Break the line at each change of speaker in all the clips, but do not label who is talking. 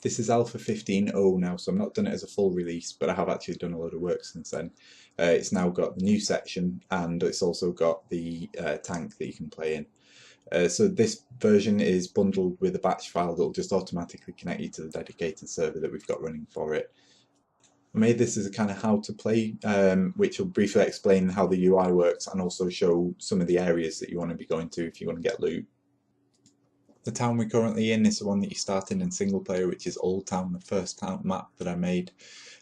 This is Alpha 15.0 now, so I'm not done it as a full release, but I have actually done a load of work since then. It's now got the new section, and it's also got the tank that you can play in. So this version is bundled with a batch file that will just automatically connect you to the dedicated server that we've got running for it. I made this as a kind of how to play, which will briefly explain how the UI works and also show some of the areas that you want to be going to if you want to get loot. The town we're currently in is the one that you start in single player, which is Old Town, the first town map that I made.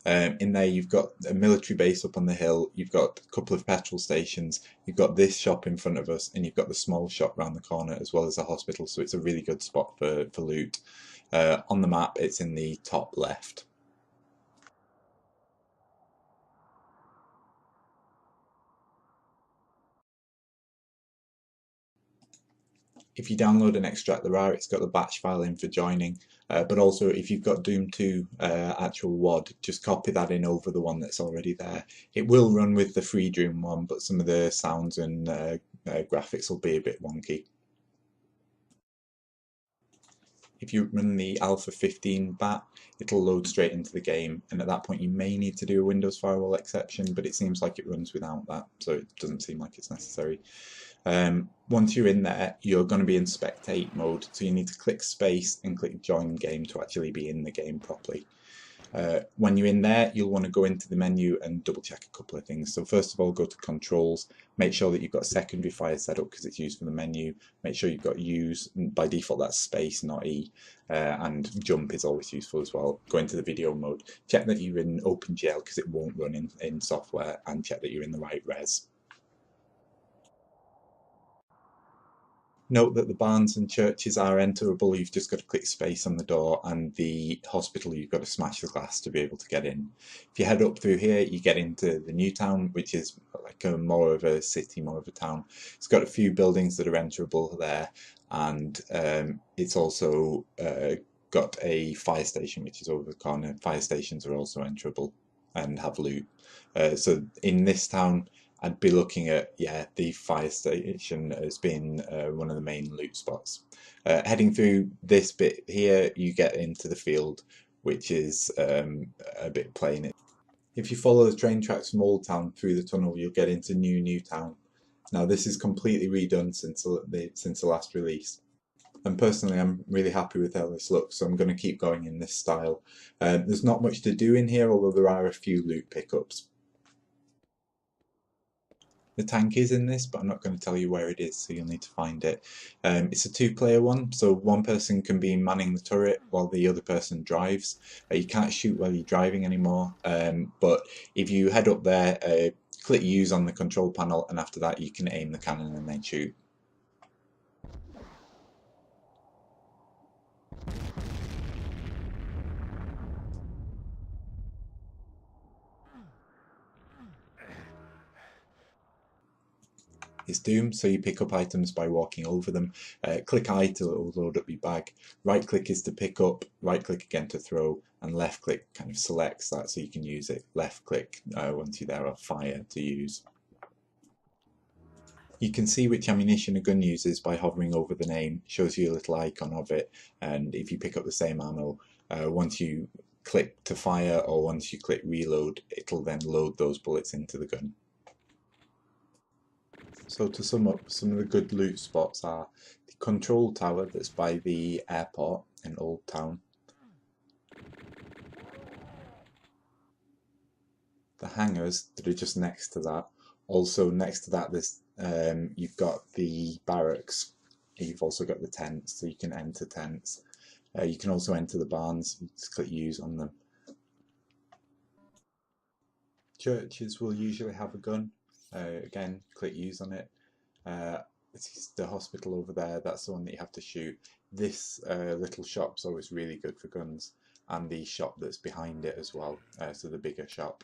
In there you've got a military base up on the hill, you've got a couple of petrol stations, you've got this shop in front of us, and you've got the small shop round the corner as well as a hospital, so it's a really good spot for loot. On the map it's in the top left. If you download and extract the RAR, it's got the batch file in for joining, but also if you've got DoomZ actual WAD, just copy that in over the one that's already there. It will run with the free Doom one, but some of the sounds and graphics will be a bit wonky. If you run the Alpha 15 bat, it'll load straight into the game, and at that point you may need to do a Windows firewall exception, but it seems like it runs without that, so it doesn't seem like it's necessary. Once you're in there, you're going to be in spectate mode, so you need to click space and click join game to actually be in the game properly. When you're in there, you'll want to go into the menu and double check a couple of things. So first of all, go to controls, make sure that you've got secondary fire set up because it's used for the menu, make sure you've got use, by default that's space not E, and jump is always useful as well. Go into the video mode, check that you're in OpenGL because it won't run in software, and check that you're in the right res. Note that the barns and churches are enterable. You've just got to click space on the door, and the hospital you've got to smash the glass to be able to get in. If you head up through here, you get into the new town, which is like more of a city, more of a town. It's got a few buildings that are enterable there, and it's also got a fire station which is over the corner. Fire stations are also enterable and have loot. So in this town, I'd be looking at, the fire station as being one of the main loot spots. Heading through this bit here, you get into the field, which is a bit plain. If you follow the train tracks from Old Town through the tunnel, you'll get into New Town. Now this is completely redone since the last release. And personally, I'm really happy with how this looks, so I'm going to keep going in this style. There's not much to do in here, although there are a few loot pickups. The tank is in this, but I'm not going to tell you where it is, so you'll need to find it. It's a two-player one, so one person can be manning the turret while the other person drives. You can't shoot while you're driving anymore, but if you head up there, click use on the control panel, and after that you can aim the cannon and then shoot. It's Doom, so you pick up items by walking over them. Click I to load up your bag. Right click is to pick up, right click again to throw, and left click kind of selects that so you can use it. Left click once you're there, or fire to use. You can see which ammunition a gun uses by hovering over the name. It shows you a little icon of it, and if you pick up the same ammo, once you click to fire or once you click reload, it'll then load those bullets into the gun. So to sum up, some of the good loot spots are the control tower that's by the airport in Old Town, the hangars that are just next to that. Also next to that, there's you've got the barracks. You've also got the tents, so you can enter tents. You can also enter the barns. You just click use on them. Churches will usually have a gun. Again, click use on it. It's the hospital over there, that's the one that you have to shoot. This little shop's always really good for guns, and the shop that's behind it as well, so the bigger shop.